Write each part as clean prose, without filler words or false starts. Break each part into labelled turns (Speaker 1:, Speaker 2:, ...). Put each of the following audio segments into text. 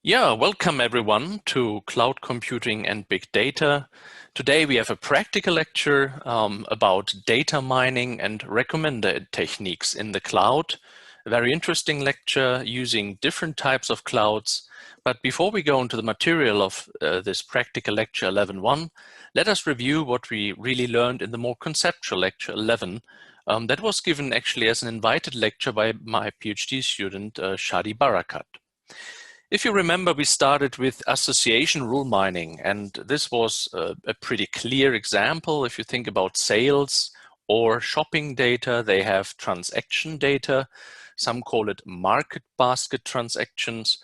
Speaker 1: Yeah, welcome everyone to Cloud Computing and Big Data. Today we have a practical lecture about data mining and recommended techniques in the cloud. A very interesting lecture using different types of clouds. But before we go into the material of this practical lecture 11.1, let us review what we really learned in the more conceptual lecture 11. That was given actually as an invited lecture by my PhD student, Shadi Barakat. If you remember, we started with association rule mining, and this was a pretty clear example. If you think about sales or shopping data, they have transaction data. Some call it market basket transactions.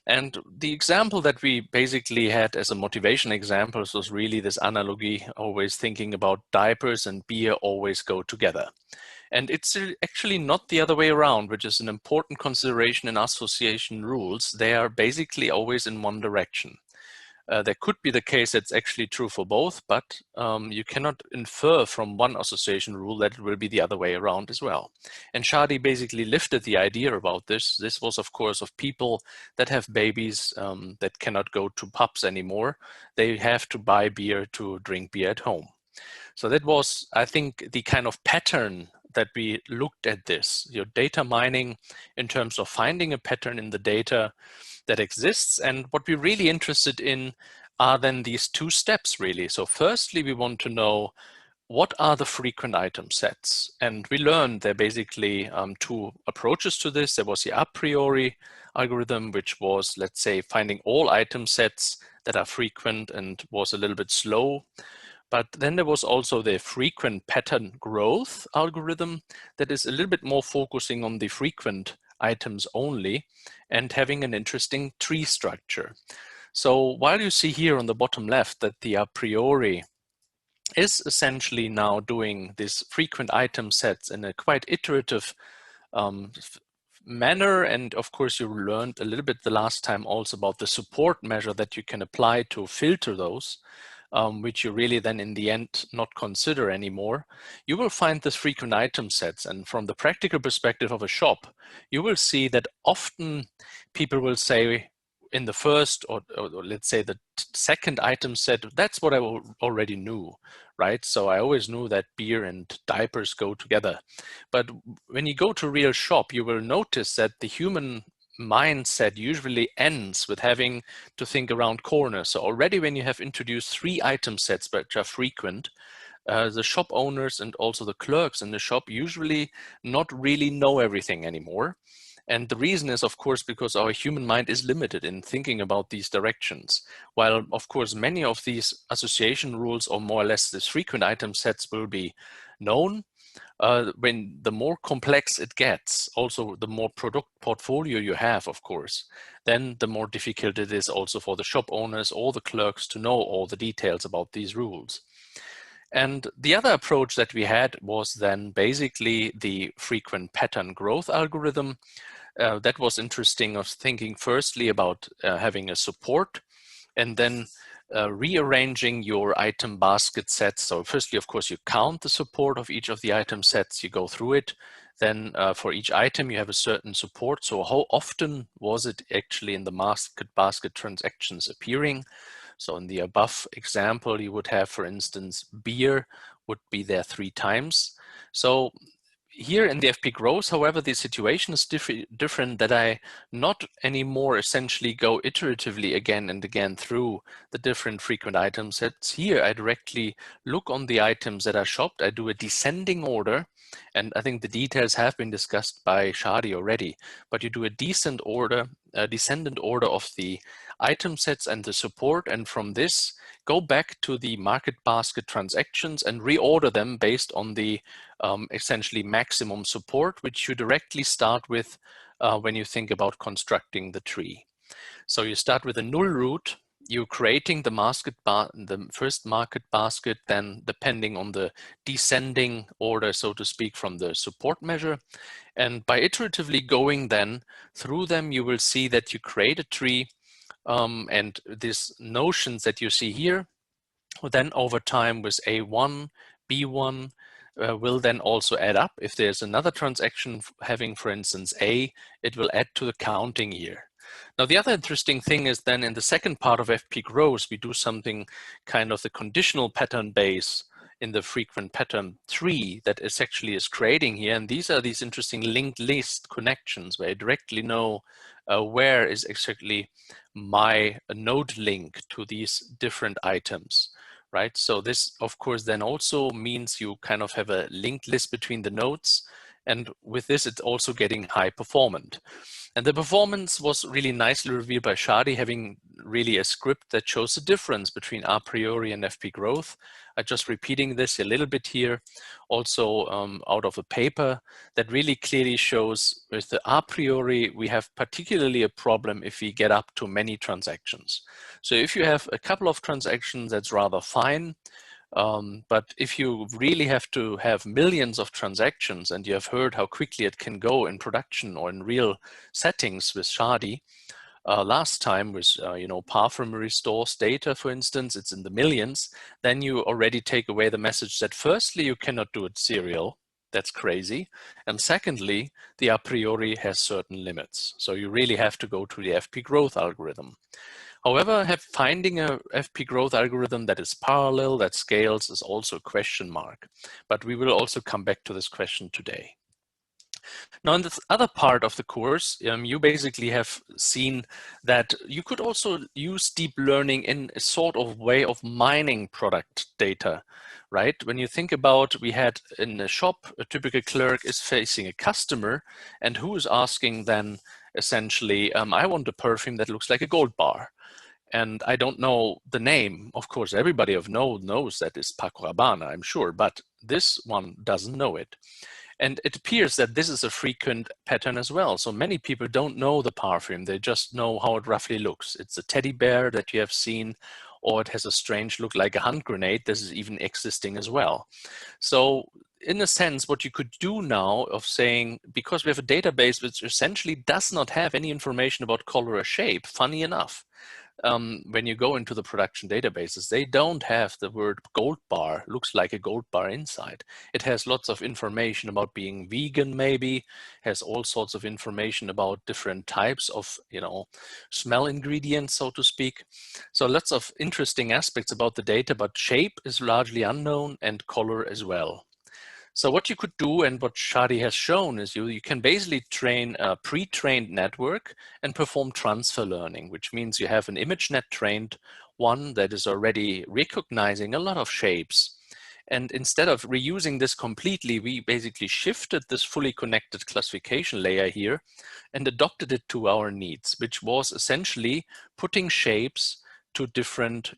Speaker 1: And the example that we basically had as a motivation example was really this analogy, always thinking about diapers and beer always go together. And it's actually not the other way around, which is an important consideration in association rules. They are basically always in one direction. There could be the case it's actually true for both, but you cannot infer from one association rule that it will be the other way around as well. And Shadi basically lifted the idea about this. This was, of course, of people that have babies that cannot go to pubs anymore. They have to buy beer to drink beer at home. So that was, I think, the kind of pattern that we looked at this, your data mining in terms of finding a pattern in the data that exists. And what we're really interested in are then these two steps really. So firstly, we want to know what are the frequent item sets? And we learned there are basically two approaches to this. There was the Apriori algorithm, which was, let's say, finding all item sets that are frequent and was a little bit slow. But then there was also the frequent pattern growth algorithm that is a little bit more focusing on the frequent items only and having an interesting tree structure. So while you see here on the bottom left that the a priori is essentially now doing this frequent item sets in a quite iterative manner, and of course you learned a little bit the last time also about the support measure that you can apply to filter those. Which you really then in the end not consider anymore, you will find this frequent item sets. And from the practical perspective of a shop, you will see that often people will say in the first or let's say the second item set, that's what I already knew, right? So I always knew that beer and diapers go together. But when you go to real shop, you will notice that the human mindset usually ends with having to think around corners. So already when you have introduced three item sets which are frequent, the shop owners and also the clerks in the shop usually not really know everything anymore. And the reason is, of course, because our human mind is limited in thinking about these directions. While, of course, many of these association rules or more or less these frequent item sets will be known, when the more complex it gets, also the more product portfolio you have, of course, then the more difficult it is also for the shop owners or the clerks to know all the details about these rules. And the other approach that we had was then basically the frequent pattern growth algorithm. That was interesting of thinking firstly about having a support and then rearranging your item basket sets. So firstly, of course, you count the support of each of the item sets, you go through it. Then for each item, you have a certain support. So how often was it actually in the market basket transactions appearing? So in the above example, you would have, for instance, beer would be there 3 times. So here in the FP growth, however, the situation is different that I not anymore essentially go iteratively again and again through the different frequent item sets. Here, I directly look on the items that are shopped. I do a descending order, and I think the details have been discussed by Shadi already, but you do a descendant order of the item sets and the support, and from this, go back to the market basket transactions and reorder them based on the essentially maximum support, which you directly start with when you think about constructing the tree. So you start with a null root, you're creating the first market basket, then depending on the descending order, so to speak, from the support measure. And by iteratively going then through them, you will see that you create a tree. And these notions that you see here, then over time with A1, B1, will then also add up. If there's another transaction having, for instance, A, it will add to the counting here. Now, the other interesting thing is then in the second part of FP growth, we do something kind of the conditional pattern base in the frequent pattern tree that is actually is creating here. And these are these interesting linked list connections where I directly know where is exactly my node link to these different items, right? So this, of course, then also means you kind of have a linked list between the nodes. And with this, it's also getting high performant. And the performance was really nicely revealed by Shadi, having really a script that shows the difference between Apriori and FP growth. I'm just repeating this a little bit here, also out of a paper that really clearly shows with the Apriori, we have particularly a problem if we get up to many transactions. So if you have a couple of transactions, that's rather fine. But if you really have to have millions of transactions, and you have heard how quickly it can go in production or in real settings with Shadi, last time with Parfum restores data, for instance, it's in the millions, then you already take away the message that firstly, you cannot do it serial. That's crazy. And secondly, the a priori has certain limits. So you really have to go to the FP growth algorithm. However, finding a FP growth algorithm that is parallel, that scales, is also a question mark. But we will also come back to this question today. Now, in this other part of the course, you basically have seen that you could also use deep learning in a sort of way of mining product data, right? When you think about, we had in a shop, a typical clerk is facing a customer, and who is asking then essentially, I want a perfume that looks like a gold bar. And I don't know the name. Of course, everybody of knows that is Paco Rabanne, I'm sure, but this one doesn't know it. And it appears that this is a frequent pattern as well. So many people don't know the perfume. They just know how it roughly looks. It's a teddy bear that you have seen, or it has a strange look like a hand grenade. This is even existing as well. So in a sense, what you could do now of saying, because we have a database which essentially does not have any information about color or shape, funny enough, when you go into the production databases, they don't have the word gold bar, looks like a gold bar inside. It has lots of information about being vegan, maybe, has all sorts of information about different types of, smell ingredients, so to speak. So lots of interesting aspects about the data, but shape is largely unknown and color as well. So what you could do, and what Shadi has shown, is you can basically train a pre-trained network and perform transfer learning, which means you have an ImageNet trained one that is already recognizing a lot of shapes. And instead of reusing this completely, we basically shifted this fully connected classification layer here and adopted it to our needs, which was essentially putting shapes to different,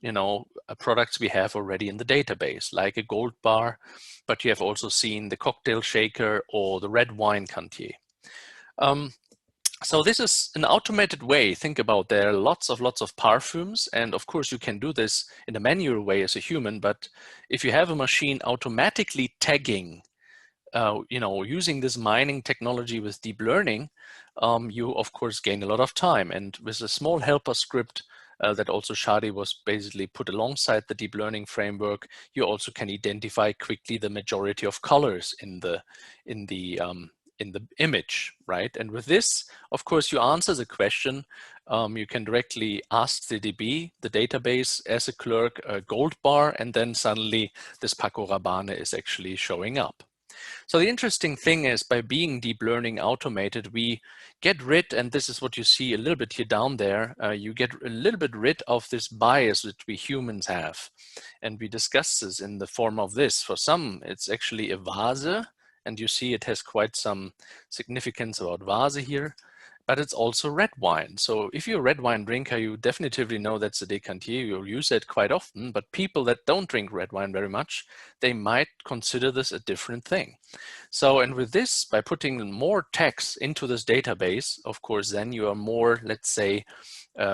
Speaker 1: products we have already in the database, like a gold bar, but you have also seen the cocktail shaker or the red wine Cantier. So this is an automated way. Think about, there are lots of perfumes, and of course you can do this in a manual way as a human, but if you have a machine automatically tagging, using this mining technology with deep learning, you of course gain a lot of time. And with a small helper script that also Shadi was basically put alongside the deep learning framework, you also can identify quickly the majority of colors in the image, right? And with this, of course, you answer the question. You can directly ask the DB, the database, as a clerk, a gold bar, and then suddenly this Paco Rabanne is actually showing up. So the interesting thing is, by being deep learning automated, we get rid, and this is what you see a little bit here down there, you get a little bit rid of this bias that we humans have. And we discussed this in the form of this. For some, it's actually a vase, and you see it has quite some significance about vase here. But it's also red wine. So if you're a red wine drinker, you definitively know that's a decantier. You'll use it quite often, but people that don't drink red wine very much, they might consider this a different thing. So, and with this, by putting more text into this database, of course, then you are more, let's say,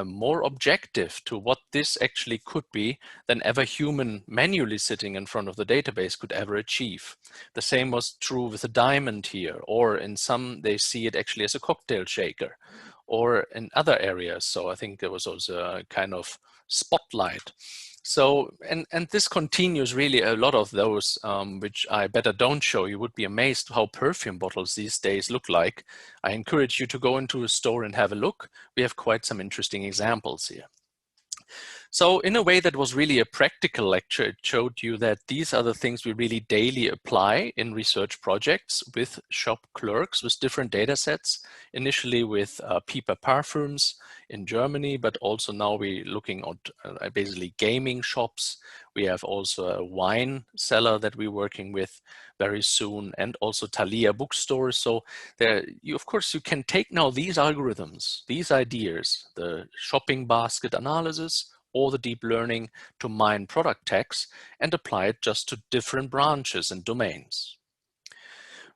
Speaker 1: more objective to what this actually could be than ever human manually sitting in front of the database could ever achieve. The same was true with the diamond here, or in some, they see it actually as a cocktail shaker, or in other areas. So I think there was also a kind of spotlight. So, and this continues really a lot of those, which I better don't show. You would be amazed how perfume bottles these days look like. I encourage you to go into a store and have a look. We have quite some interesting examples here. So in a way that was really a practical lecture, it showed you that these are the things we really daily apply in research projects with shop clerks, with different data sets, initially with Piper parfums in Germany, but also now we're looking at basically gaming shops. We have also a wine seller that we're working with very soon, and also Thalia bookstores. So there, of course, you can take now these algorithms, these ideas, the shopping basket analysis, or the deep learning to mine product tags and apply it just to different branches and domains.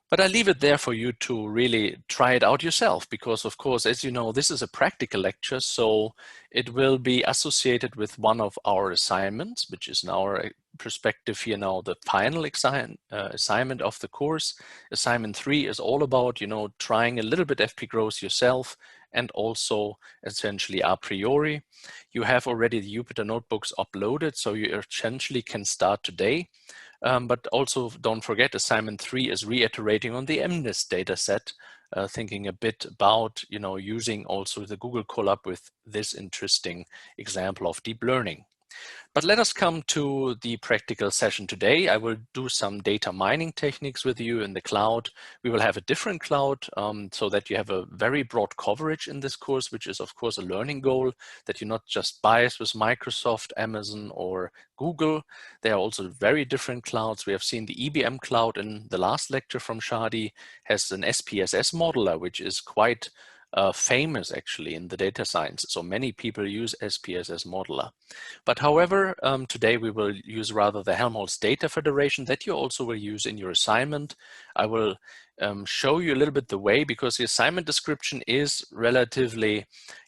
Speaker 1: But I leave it there for you to really try it out yourself, because of course, as you know, this is a practical lecture, so it will be associated with one of our assignments, which is in our perspective here now the final assignment of the course. Assignment 3 is all about, trying a little bit FP growth yourself, and also essentially a priori. You have already the Jupyter notebooks uploaded, so you essentially can start today. But also don't forget, assignment 3 is reiterating on the MNIST dataset, thinking a bit about, using also the Google Colab with this interesting example of deep learning. But let us come to the practical session today. I will do some data mining techniques with you in the cloud. We will have a different cloud so that you have a very broad coverage in this course, which is of course a learning goal, that you're not just biased with Microsoft, Amazon, or Google. There are also very different clouds. We have seen the EBM cloud in the last lecture from Shadi, has an SPSS modeler, which is quite famous actually in the data science. So many people use SPSS modeler. But however, today we will use rather the Helmholtz Data Federation that you also will use in your assignment. I will show you a little bit the way, because the assignment description is relatively,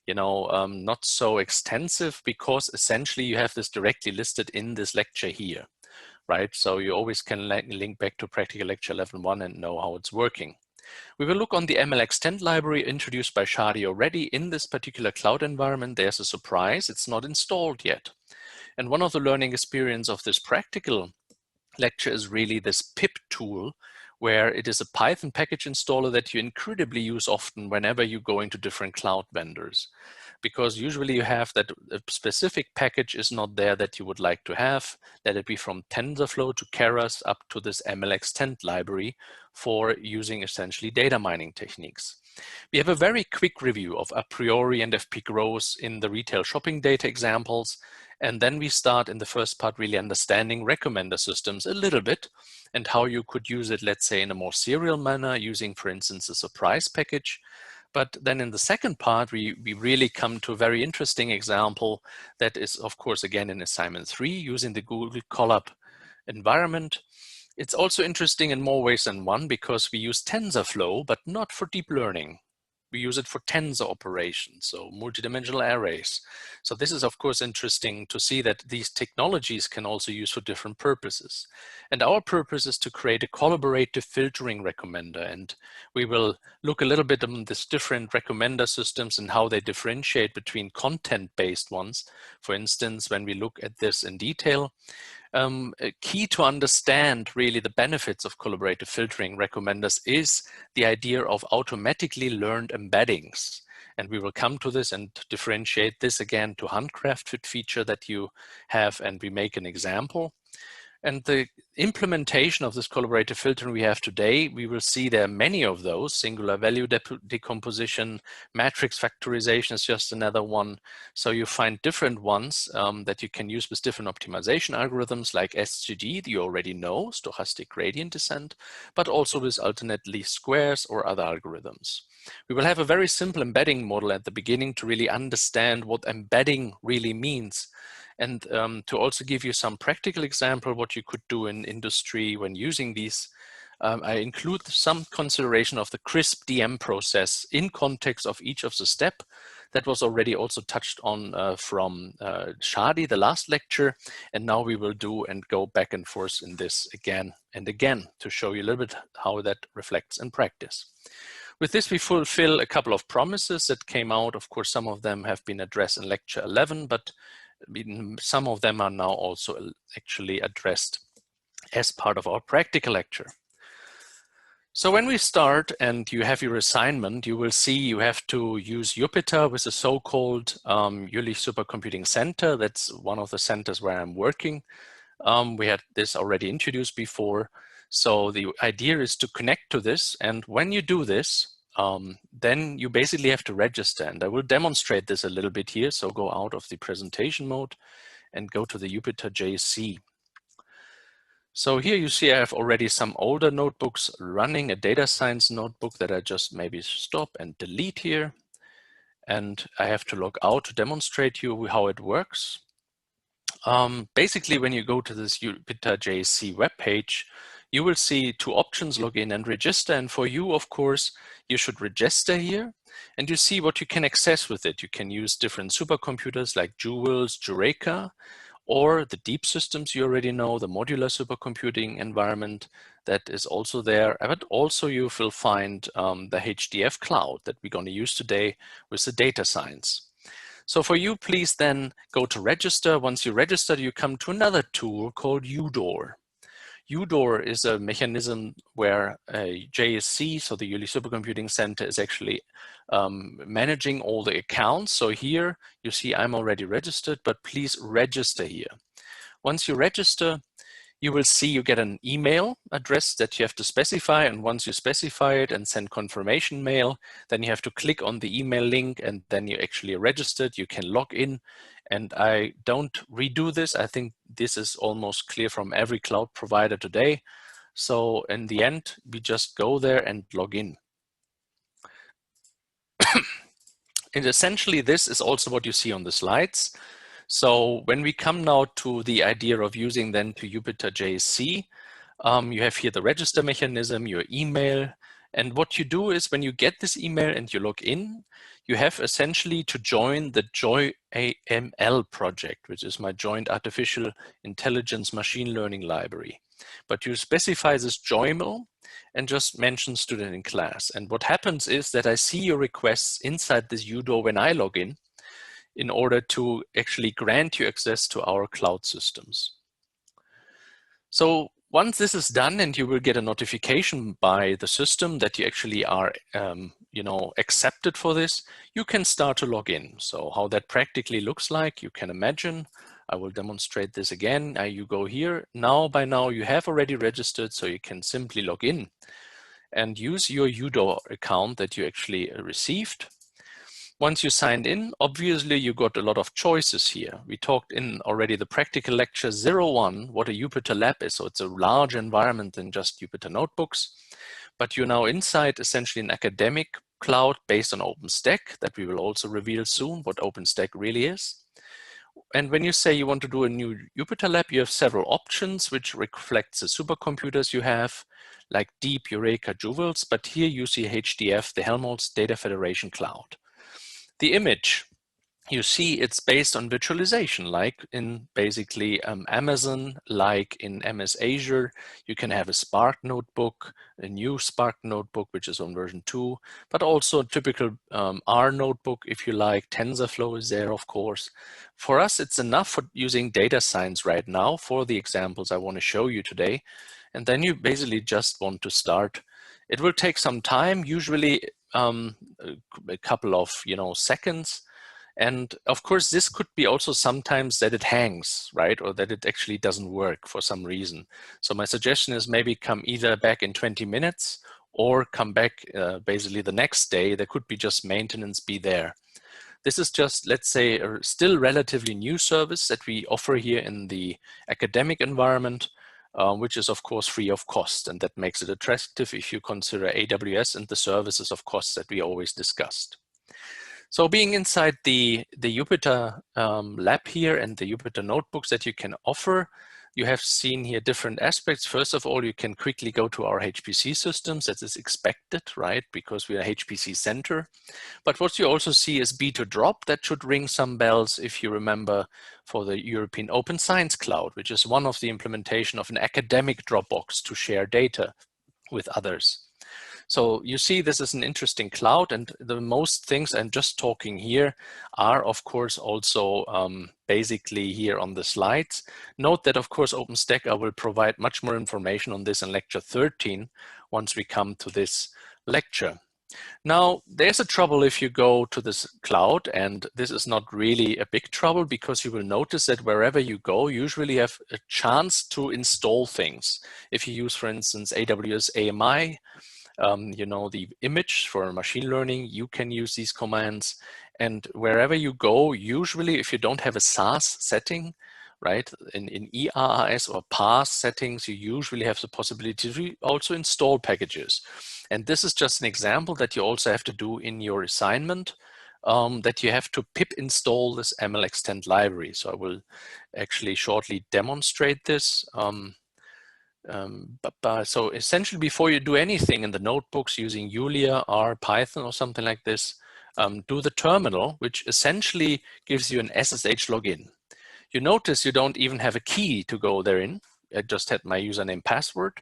Speaker 1: not so extensive, because essentially you have this directly listed in this lecture here, right? So you always can link back to practical lecture 11.1 and know how it's working. We will look on the MLextend library introduced by Shadi already. In this particular cloud environment, there's a surprise, it's not installed yet. And one of the learning experience of this practical lecture is really this pip tool, where it is a Python package installer that you incredibly use often whenever you go into different cloud vendors. Because usually you have that a specific package is not there that you would like to have, let it be from TensorFlow to Keras up to this MLextend library for using essentially data mining techniques. We have a very quick review of Apriori and FP growth in the retail shopping data examples. And then we start in the first part really understanding recommender systems a little bit, and how you could use it, let's say, in a more serial manner, using, for instance, a surprise package. But then in the second part, we really come to a very interesting example that is, of course, again in assignment 3, using the Google Colab environment. It's also interesting in more ways than one, because we use TensorFlow, but not for deep learning. We use it for tensor operations, so multidimensional arrays. So this is, of course, interesting to see that these technologies can also use for different purposes. And our purpose is to create a collaborative filtering recommender. And we will look a little bit on these different recommender systems and how they differentiate between content-based ones. For instance, when we look at this in detail, key to understand really the benefits of collaborative filtering recommenders is the idea of automatically learned embeddings. And we will come to this and differentiate this again to handcrafted feature that you have, and we make an example. And the implementation of this collaborative filtering we have today, we will see there are many of those. Singular value decomposition, matrix factorization is just another one. So you find different ones that you can use with different optimization algorithms like SGD, that you already know, stochastic gradient descent, but also with alternate least squares or other algorithms. We will have a very simple embedding model at the beginning to really understand what embedding really means. And to also give you some practical example what you could do in industry when using these, I include some consideration of the crisp DM process in context of each of the step. That was already also touched on from Shadi, the last lecture. And now we will do and go back and forth in this again and again to show you a little bit how that reflects in practice. With this, we fulfill a couple of promises that came out. Of course, some of them have been addressed in lecture 11, but some of them are now also actually addressed as part of our practical lecture. So when we start and you have your assignment, you will see you have to use Jupyter with a so-called Jülich Supercomputing Center. That's one of the centers where I'm working. We had this already introduced before. So the idea is to connect to this. And when you do this, then you basically have to register. And I will demonstrate this a little bit here. So go out of the presentation mode and go to the Jupyter JC. So here you see I have already some older notebooks running, a data science notebook that I just maybe stop and delete here. And I have to log out to demonstrate you how it works. Basically, when you go to this Jupyter JC webpage, you will see two options, login and register. And for you, of course, you should register here. And you see what you can access with it. You can use different supercomputers like Jewels, Jureka, or the deep systems you already know, the modular supercomputing environment that is also there. But also you will find the HDF cloud that we're going to use today with the data science. So for you, please then go to register. Once you register, you come to another tool called UDOR. UDOR is a mechanism where a JSC, so the Jülich Supercomputing Center, is actually managing all the accounts. So here you see I'm already registered, but please register here. Once you register, you will see you get an email address that you have to specify. And once you specify it and send confirmation mail, then you have to click on the email link and then you actually registered. You can log in. And I don't redo this. I think this is almost clear from every cloud provider today. So in the end, we just go there and log in. And essentially, this is also what you see on the slides. So when we come now to the idea of using then to Jupyter JC, you have here the register mechanism, your email. And what you do is when you get this email and you log in, you have essentially to join the JOINT-AML project, which is my Joint Artificial Intelligence Machine Learning Library. But you specify this JOIML and just mention student in class. And what happens is that I see your requests inside this UDOR when I log in order to actually grant you access to our cloud systems. So once this is done and you will get a notification by the system that you actually are accepted for this, you can start to log in. So how that practically looks like, you can imagine. I will demonstrate this again. You go here. By now you have already registered, so you can simply log in and use your UDOR account that you actually received. Once you signed in, obviously you got a lot of choices here. We talked in already the practical lecture 01, what a Jupyter Lab is. So it's a large environment than just Jupyter notebooks. But you're now inside essentially an academic cloud based on OpenStack that we will also reveal soon what OpenStack really is. And when you say you want to do a new Jupyter Lab, you have several options which reflects the supercomputers you have, like Deep, Eureka, Jewels. But here you see HDF, the Helmholtz Data Federation Cloud. The image, you see it's based on virtualization, like in basically Amazon, like in MS Azure. You can have a Spark notebook, a new Spark notebook, which is on version 2, but also a typical R notebook, if you like. TensorFlow is there, of course. For us, it's enough for using data science right now for the examples I want to show you today. And then you basically just want to start. It will take some time, usually a couple of seconds. And of course, this could be also sometimes that it hangs, right? Or that it actually doesn't work for some reason. So my suggestion is maybe come either back in 20 minutes or come back basically the next day. There could be just maintenance be there. This is just, let's say, a still relatively new service that we offer here in the academic environment, which is of course free of cost, and that makes it attractive if you consider AWS and the services of cost that we always discussed. So being inside the Jupyter lab here and the Jupyter notebooks that you can offer, you have seen here different aspects. First of all, you can quickly go to our HPC systems. That is expected, right? Because we are a HPC center. But what you also see is B2Drop. That should ring some bells if you remember for the European Open Science Cloud, which is one of the implementation of an academic Dropbox to share data with others. So you see this is an interesting cloud, and the most things I'm just talking here are of course also basically here on the slides. Note that of course OpenStack I will provide much more information on this in lecture 13 once we come to this lecture. Now, there's a trouble if you go to this cloud, and this is not really a big trouble because you will notice that wherever you go, you usually have a chance to install things. If you use, for instance, AWS AMI, you know, the image for machine learning, you can use these commands. And wherever you go, usually if you don't have a SAAS setting, right, in IAAS or PAAS settings, you usually have the possibility to also install packages. And this is just an example that you also have to do in your assignment, that you have to pip install this MLExtend library. So I will actually shortly demonstrate this. So essentially, before you do anything in the notebooks using Julia, R, Python, or something like this, do the terminal, which essentially gives you an SSH login. You notice you don't even have a key to go therein. I just had my username password.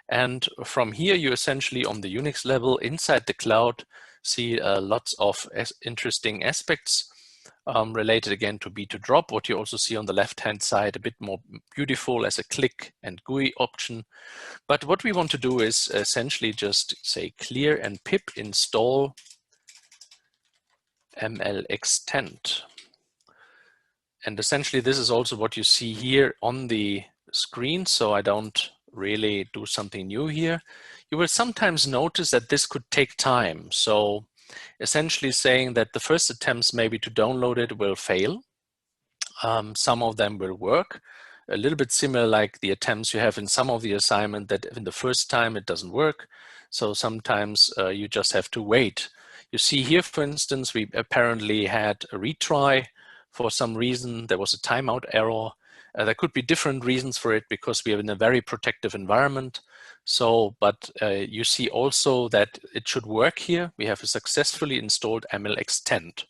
Speaker 1: And from here, you essentially on the Unix level inside the cloud see lots of interesting aspects related again to B2Drop. What you also see on the left-hand side, a bit more beautiful as a click and GUI option. But what we want to do is essentially just say clear and pip install MLExtend. And essentially this is also what you see here on the screen, so I don't really do something new here. You will sometimes notice that this could take time. So essentially saying that the first attempts maybe to download it will fail. Some of them will work. A little bit similar like the attempts you have in some of the assignment that in the first time it doesn't work. So sometimes you just have to wait. You see here, for instance, we apparently had a retry for some reason. There was a timeout error. There could be different reasons for it because we are in a very protective environment. So, but you see also that it should work here. We have a successfully installed MLExtend.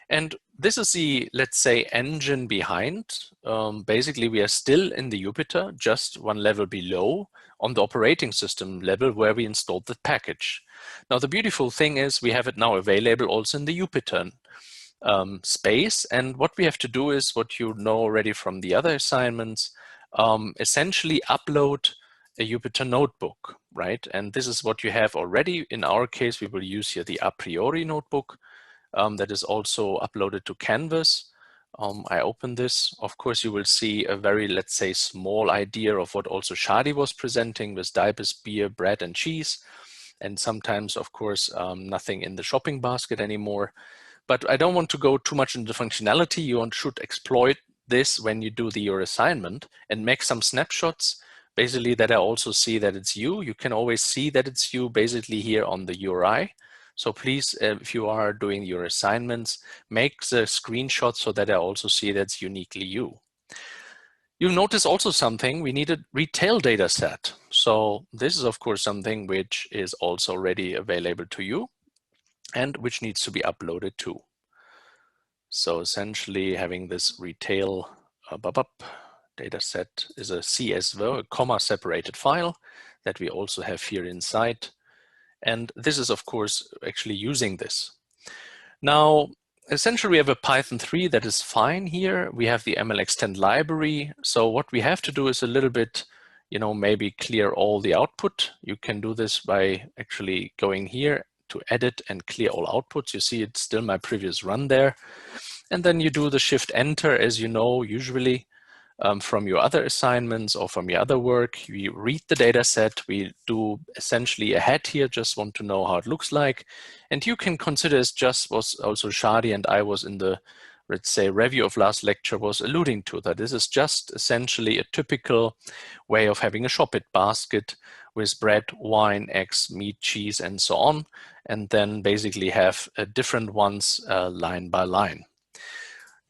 Speaker 1: And this is the, let's say, engine behind. Basically, we are still in the Jupyter, just one level below on the operating system level where we installed the package. Now, the beautiful thing is we have it now available also in the Jupyter space. And what we have to do is what you know already from the other assignments, essentially upload a Jupyter notebook, right? And this is what you have already. In our case, we will use here the Apriori notebook. That is also uploaded to Canvas. I open this. Of course, you will see a very, let's say, small idea of what also Shadi was presenting with diapers, beer, bread, and cheese. And sometimes, of course, nothing in the shopping basket anymore. But I don't want to go too much into functionality. You should exploit this when you do your assignment and make some snapshots, basically that I also see that it's you. You can always see that it's you basically here on the URI. So please, if you are doing your assignments, make the screenshot so that I also see that's uniquely you. You'll notice also something, we need a retail data set. So this is of course something which is also already available to you and which needs to be uploaded too. So essentially having this retail data set is a CSV, a comma separated file that we also have here inside. And this is, of course, actually using this. Now, essentially, we have a Python 3 that is fine here. We have the MLExtend library. So what we have to do is a little bit, you know, maybe clear all the output. You can do this by actually going here to edit and clear all outputs. You see it's still my previous run there. And then you do the Shift Enter, as you know, usually. From your other assignments or from your other work, we read the data set, we do essentially a head here, just want to know how it looks like. And you can consider as just was also Shadi and I was in the, let's say, review of last lecture was alluding to, that this is just essentially a typical way of having a shop it basket with bread, wine, eggs, meat, cheese, and so on. And then basically have different ones line by line.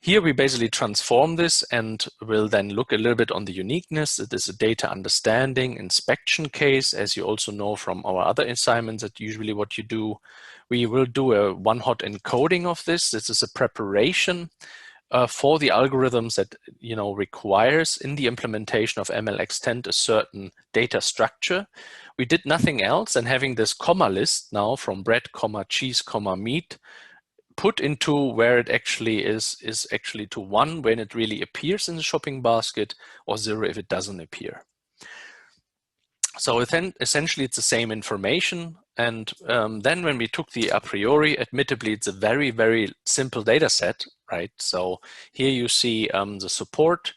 Speaker 1: Here we basically transform this and will then look a little bit on the uniqueness. It is a data understanding inspection case, as you also know from our other assignments that usually what you do. We will do a one-hot encoding of this. This is a preparation for the algorithms that requires in the implementation of MLExtend a certain data structure, we did nothing else than having this comma list now from bread, comma, cheese, comma, meat, put into where it actually is actually to 1 when it really appears in the shopping basket, or 0 if it doesn't appear. So then essentially it's the same information. And then when we took the a priori, admittedly, it's a very, very simple data set, right? So here you see the support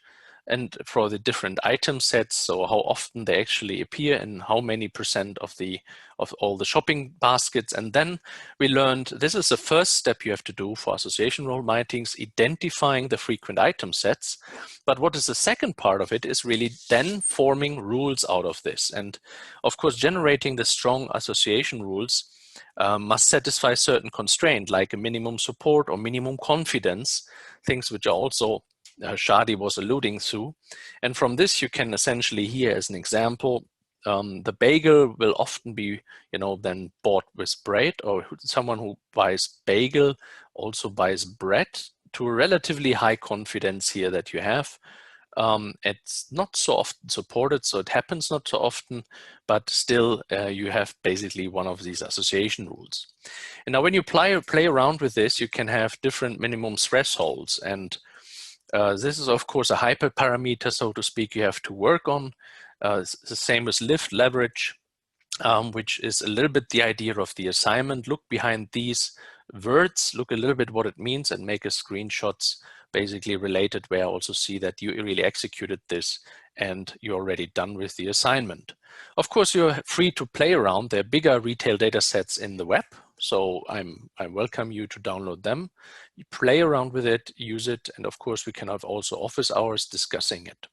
Speaker 1: and for the different item sets, so how often they actually appear and how many % of all the shopping baskets. And then we learned this is the first step you have to do for association role meetings, identifying the frequent item sets. But what is the second part of it is really then forming rules out of this. And of course, generating the strong association rules must satisfy certain constraint, like a minimum support or minimum confidence, things which are also Shadi was alluding to. And from this, you can essentially here as an example, the bagel will often be, then bought with bread, or someone who buys bagel also buys bread, to a relatively high confidence here that you have. It's not so often supported, so it happens not so often, but still you have basically one of these association rules. And now when you play around with this, you can have different minimum thresholds. And this is, of course, a hyperparameter, so to speak, you have to work on. It's the same as lift leverage, which is a little bit the idea of the assignment. Look behind these words, look a little bit what it means, and make a screenshots basically related, where I also see that you really executed this and you're already done with the assignment. Of course, you're free to play around. There are bigger retail data sets in the web, so I welcome you to download them. You play around with it, use it, and of course we can have also office hours discussing it.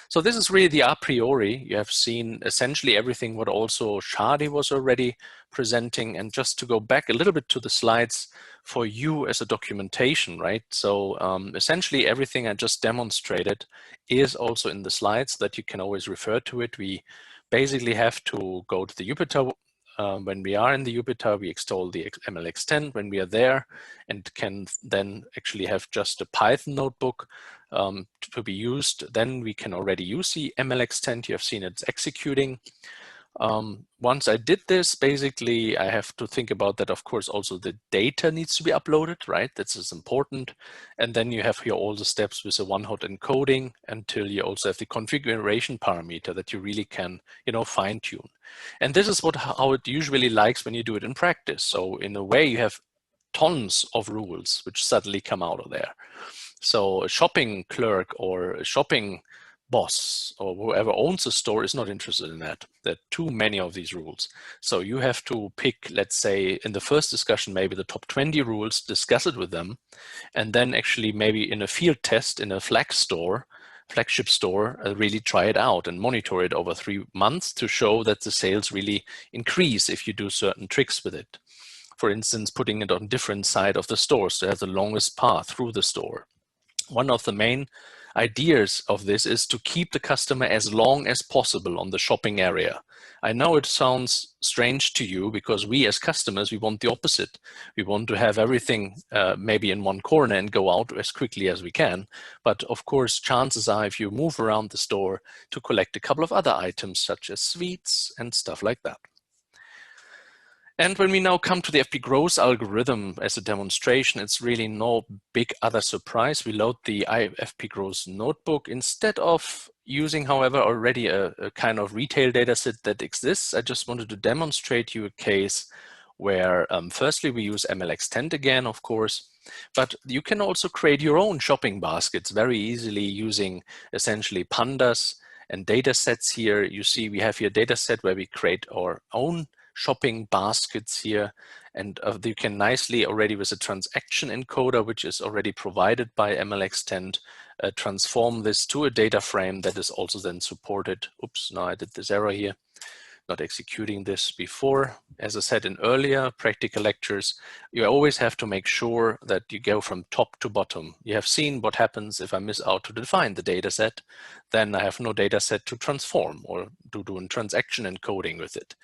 Speaker 1: So this is really the a priori. You have seen essentially everything what also Shadi was already presenting. And just to go back a little bit to the slides for you as a documentation, right? So essentially everything I just demonstrated is also in the slides that you can always refer to it. We basically have to go to the Jupyter. When we are in the Jupyter, we extol the ML extend when we are there, and can then actually have just a Python notebook to be used. Then we can already use the ML extend. You have seen it's executing. Once I did this, basically I have to think about that. Of course, also the data needs to be uploaded, right? This is important. And then you have here all the steps with a one-hot encoding until you also have the configuration parameter that you really can, fine tune. And this is how it usually likes when you do it in practice. So in a way, you have tons of rules which suddenly come out of there. So a shopping clerk or a shopping boss or whoever owns a store is not interested in that. There are too many of these rules. So you have to pick, let's say, in the first discussion, maybe the top 20 rules, discuss it with them, and then actually maybe in a field test in a flagship store, really try it out and monitor it over 3 months to show that the sales really increase if you do certain tricks with it. For instance, putting it on different side of the store, so it has the longest path through the store. One of the main ideas of this is to keep the customer as long as possible on the shopping area. I know it sounds strange to you, because we as customers, we want the opposite. We want to have everything maybe in one corner and go out as quickly as we can. But of course, chances are if you move around the store to collect a couple of other items, such as sweets and stuff like that. And when we now come to the FP growth algorithm as a demonstration, it's really no big other surprise. We load the FP growth notebook. Instead of using, however, already a kind of retail data set that exists, I just wanted to demonstrate you a case where firstly, we use ML extend again, of course, but you can also create your own shopping baskets very easily using essentially pandas and data sets here. You see we have here a data set where we create our own shopping baskets here, and you can nicely already with a transaction encoder, which is already provided by ML extend, transform this to a data frame that is also then supported. Oops, now I did this error here, not executing this before. As I said in earlier practical lectures, you always have to make sure that you go from top to bottom. You have seen what happens if I miss out to define the data set, then I have no data set to transform or to do a transaction encoding with it.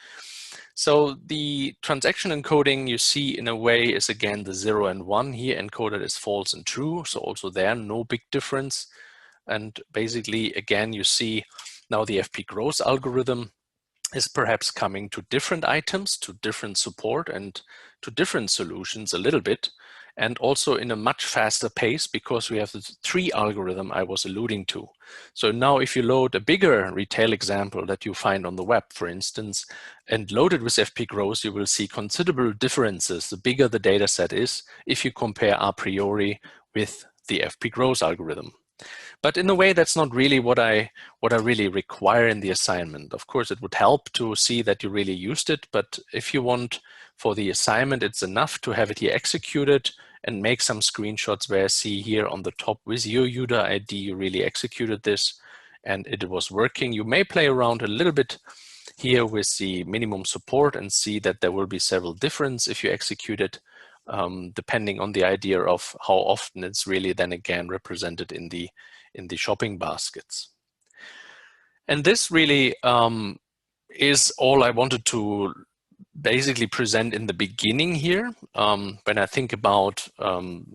Speaker 1: So the transaction encoding you see in a way is again the 0 and 1 here encoded as false and true. So also there, no big difference. And basically, again, you see now the FP growth algorithm. is perhaps coming to different items, to different support, and to different solutions a little bit, and also in a much faster pace because we have the 3 algorithm I was alluding to. So now if you load a bigger retail example that you find on the web, for instance, and load it with FP Grows, you will see considerable differences the bigger the data set is if you compare Apriori with the FP Grows algorithm. But in a way, that's not really what I really require in the assignment. Of course, it would help to see that you really used it, but if you want for the assignment, it's enough to have it here executed and make some screenshots where I see here on the top with your user ID, you really executed this and it was working. You may play around a little bit here with the minimum support and see that there will be several differences if you execute it, depending on the idea of how often it's really then again represented in the shopping baskets. And this really is all I wanted to basically present in the beginning here. When I think about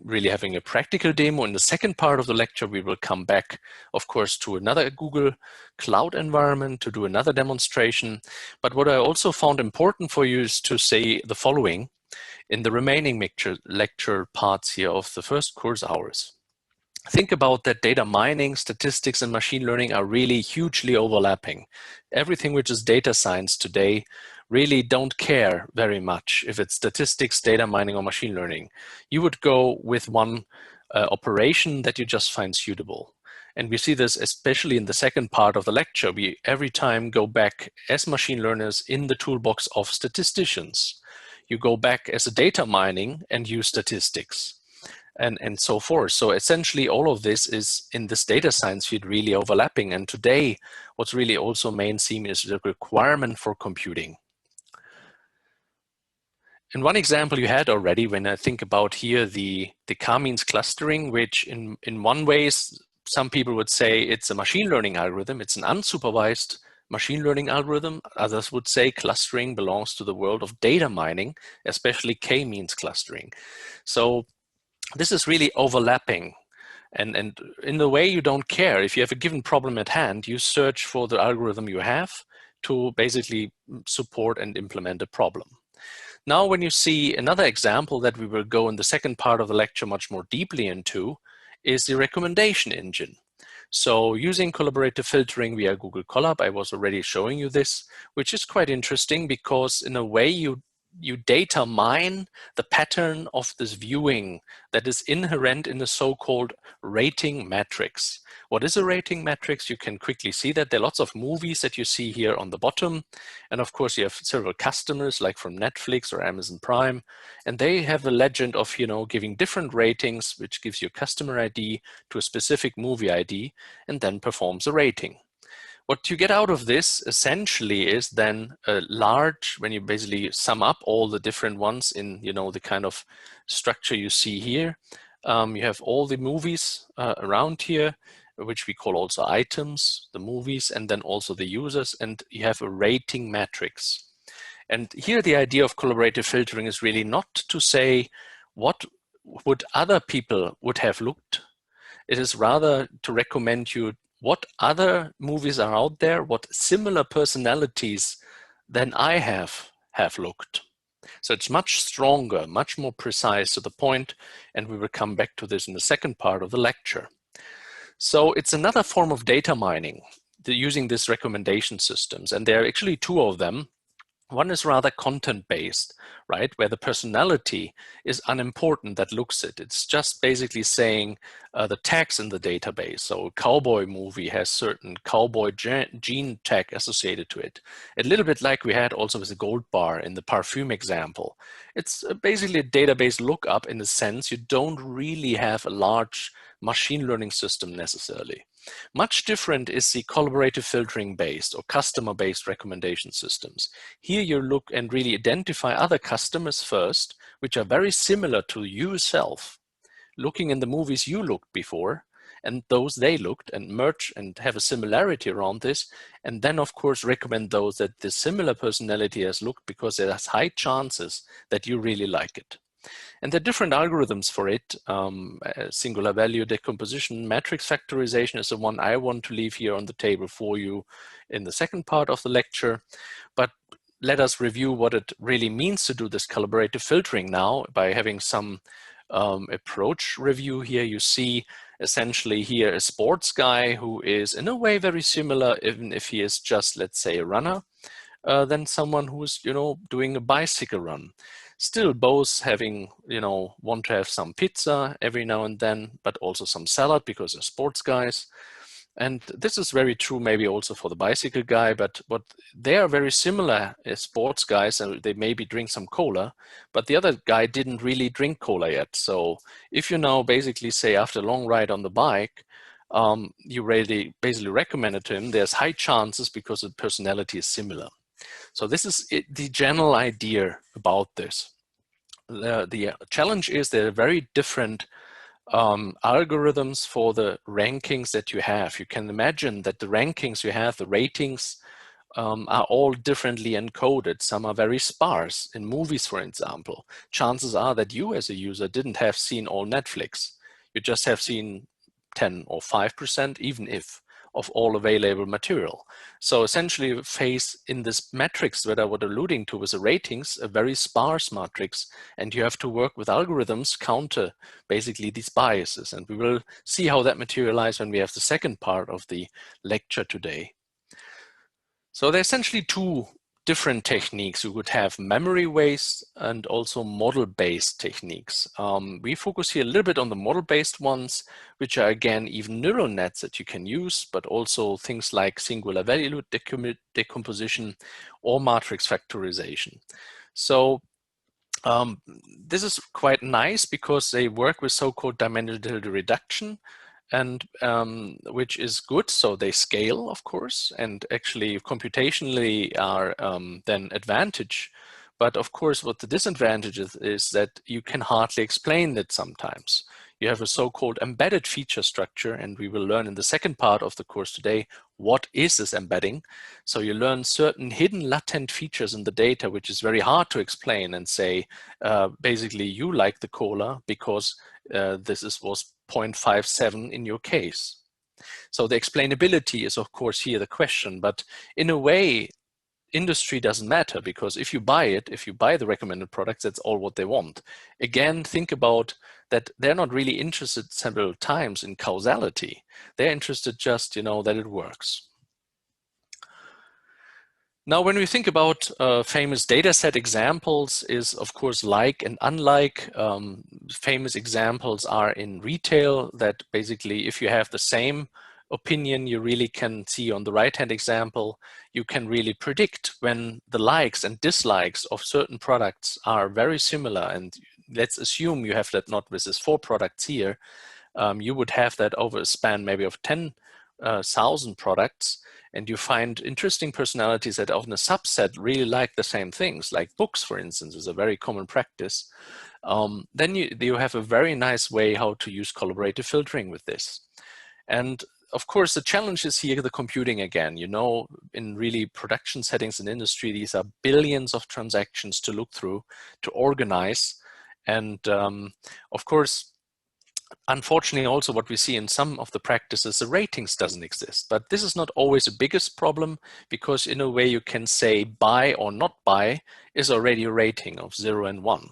Speaker 1: really having a practical demo in the second part of the lecture, we will come back, of course, to another Google Cloud environment to do another demonstration. But what I also found important for you is to say the following in the remaining lecture parts here of the first course hours. Think about that data mining, statistics, and machine learning are really hugely overlapping. Everything which is data science today really don't care very much if it's statistics, data mining, or machine learning. You would go with one operation that you just find suitable. And we see this especially in the second part of the lecture. We every time go back as machine learners in the toolbox of statisticians. You go back as a data mining and use statistics. And so forth. So essentially all of this is in this data science field really overlapping. And today, what's really also main theme is the requirement for computing. And one example you had already when I think about here the k-means clustering, which in one way some people would say it's a machine learning algorithm. It's an unsupervised machine learning algorithm. Others would say clustering belongs to the world of data mining, especially k-means clustering. So this is really overlapping. And in the way you don't care, if you have a given problem at hand, you search for the algorithm you have to basically support and implement a problem. Now, when you see another example that we will go in the second part of the lecture much more deeply into is the recommendation engine. So using collaborative filtering via Google Colab, I was already showing you this, which is quite interesting because in a way you data mine the pattern of this viewing that is inherent in the so-called rating matrix. What is a rating matrix? You can quickly see that there are lots of movies that you see here on the bottom. And of course you have several customers like from Netflix or Amazon Prime, and they have a legend of, giving different ratings, which gives you a customer ID to a specific movie ID and then performs a rating. What you get out of this essentially is then a large, when you basically sum up all the different ones in the kind of structure you see here, you have all the movies around here, which we call also items, the movies, and then also the users, and you have a rating matrix. And here the idea of collaborative filtering is really not to say what would other people would have looked. It is rather to recommend you what other movies are out there, what similar personalities than I have looked. So it's much stronger, much more precise to the point, and we will come back to this in the second part of the lecture. So it's another form of data mining, using these recommendation systems, and there are actually 2 of them. One is rather content-based, right, where the personality is unimportant that looks it. It's just basically saying the tags in the database. So a cowboy movie has certain cowboy gene tag associated to it. A little bit like we had also with the gold bar in the perfume example. It's basically a database lookup in the sense you don't really have a large machine learning system necessarily. Much different is the collaborative filtering based or customer based recommendation systems. Here you look and really identify other customers first, which are very similar to yourself, looking in the movies you looked before and those they looked, and merge and have a similarity around this. And then of course recommend those that the similar personality has looked because there's high chances that you really like it. And there are different algorithms for it. Singular value decomposition, matrix factorization is the one I want to leave here on the table for you in the second part of the lecture. But let us review what it really means to do this collaborative filtering now by having some approach review here. You see essentially here a sports guy who is in a way very similar, even if he is just, let's say, a runner, than someone who's, doing a bicycle run. Still both having, want to have some pizza every now and then, but also some salad because they're sports guys. And this is very true maybe also for the bicycle guy, but what they are very similar as sports guys, and they maybe drink some cola, but the other guy didn't really drink cola yet. So if you now basically say after a long ride on the bike, you really basically recommend it to him, there's high chances because the personality is similar. So this is the general idea about this. The challenge is there are very different algorithms for the rankings that you have. You can imagine that the rankings you have, the ratings, are all differently encoded. Some are very sparse. In movies, for example, chances are that you as a user didn't have seen all Netflix. You just have seen 10 or 5%, even if, of all available material. So essentially you face in this matrix that I was alluding to with the ratings, a very sparse matrix, and you have to work with algorithms counter basically these biases. And we will see how that materializes when we have the second part of the lecture today. So there are essentially two different techniques. You would have memory-based and also model-based techniques. We focus here a little bit on the model-based ones, which are again even neural nets that you can use, but also things like singular value decomposition or matrix factorization. So this is quite nice because they work with so-called dimensional reduction, and which is good. So they scale, of course, and actually computationally are then advantage. But of course, what the disadvantage is that you can hardly explain it sometimes. You have a so-called embedded feature structure, and we will learn in the second part of the course today, what is this embedding? So you learn certain hidden latent features in the data, which is very hard to explain and say, basically you like the cola because this was 0.57 in your case. So the explainability is of course here the question, but in a way, industry doesn't matter because if you buy it, if you buy the recommended products, that's all what they want. Again, think about that they're not really interested several times in causality. They're interested just, that it works. Now, when we think about famous dataset examples is, of course, like and unlike. Famous examples are in retail that basically if you have the same opinion, you really can see on the right-hand example, you can really predict when the likes and dislikes of certain products are very similar. And let's assume you have that not with these 4 products here. You would have that over a span maybe of 10,000 products. And you find interesting personalities that often a subset really like the same things, like books, for instance, is a very common practice. Then you have a very nice way how to use collaborative filtering with this. And of course, the challenge is here the computing again. In really production settings in industry, these are billions of transactions to look through, to organize. And of course, unfortunately, also what we see in some of the practices, the ratings doesn't exist. But this is not always the biggest problem because in a way you can say buy or not buy is already a rating of 0 and 1.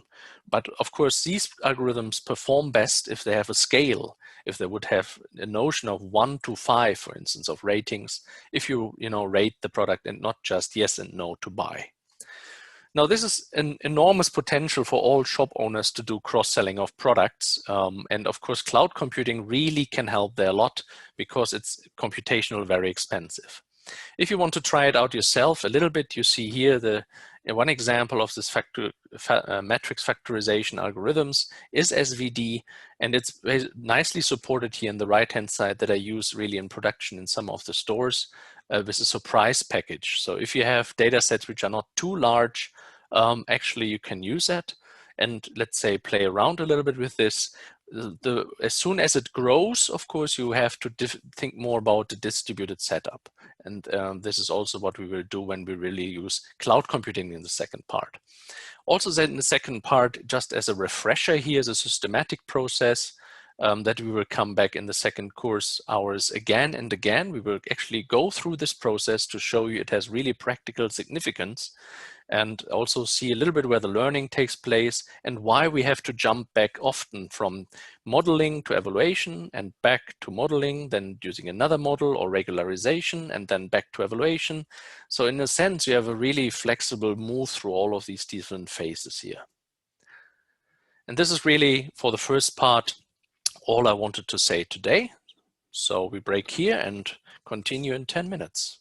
Speaker 1: But of course, these algorithms perform best if they have a scale, if they would have a notion of 1 to 5, for instance, of ratings, if you rate the product and not just yes and no to buy. Now, this is an enormous potential for all shop owners to do cross-selling of products. And of course, cloud computing really can help there a lot because it's computationally very expensive. If you want to try it out yourself a little bit, you see here one example of this matrix factorization algorithms is SVD, and it's nicely supported here on the right-hand side that I use really in production in some of the stores with a surprise package. So if you have data sets which are not too large, actually you can use that and let's say play around a little bit with this. as soon as it grows, of course, you have to think more about the distributed setup. And this is also what we will do when we really use cloud computing in the second part. Also then in the second part, just as a refresher here, is a systematic process that we will come back in the second course hours again and again. We will actually go through this process to show you it has really practical significance, and also see a little bit where the learning takes place and why we have to jump back often from modeling to evaluation and back to modeling, then using another model or regularization, and then back to evaluation. So in a sense, you have a really flexible move through all of these different phases here. And this is really, for the first part, all I wanted to say today. So we break here and continue in 10 minutes.